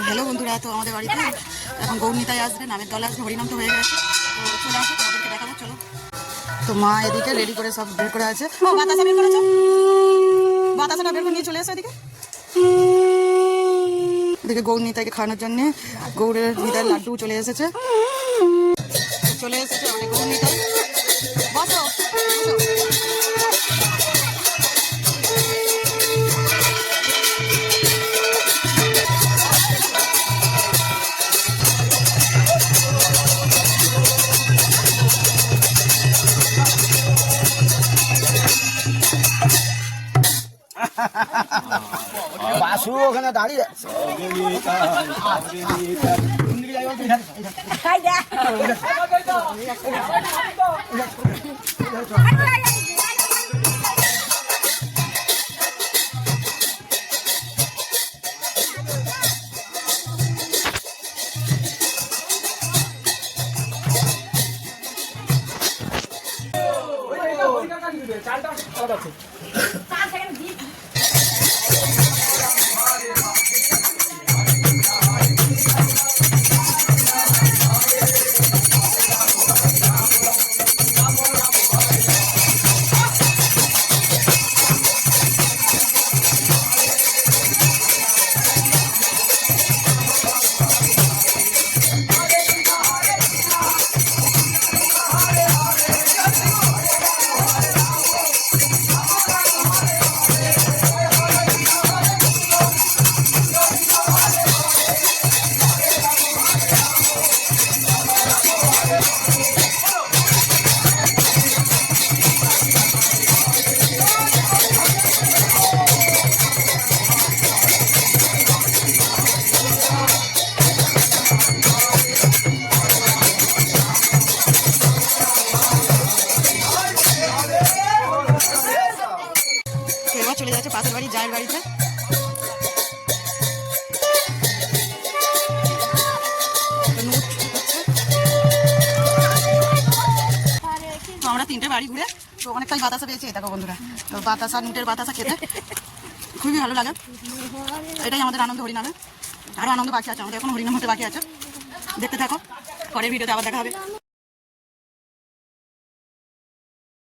Hello বন্ধুরা, তো আমাদের বাড়িতে এখন গৌরনীতায় আসবে, নামের দলে আসবে, হরিনাম তো হয়ে গেছে, তো চলে আসে, তোমাদেরকে দেখাবো। চলো। তো মা এদিকে রেডি করে সব বের করে আছে। ও বাতাসা বের করেছো, বাতাসাটা বের করে নিয়ে চলে এসো এদিকে। এদিকে গৌরনীতাকে খাওয়ানোর জন্য গৌরের নিতার লাড্ডু চলে এসেছে, চলে এসেছে আমাদের গৌরনীতায়। বসো বাসু ওখানে দাঁড়িয়ে চলে যাচ্ছে পাশের বাড়ি জায়ের বাড়িতে। আমরা 3টে বাড়ি ঘুরে তো অনেকটাই বাতাসা পেয়েছি। এই দেখো বন্ধুরা, তো বাতাসা, নুটের বাতাসা খেতে খুবই ভালো লাগে। এটাই আমাদের আনন্দ হরিনামে। আরও আনন্দ বাকি আছে, আমাদের এখন হরিনাম হতে বাকি আছে। দেখতে থাকো, পরের ভিডিওতে আবার দেখা হবে।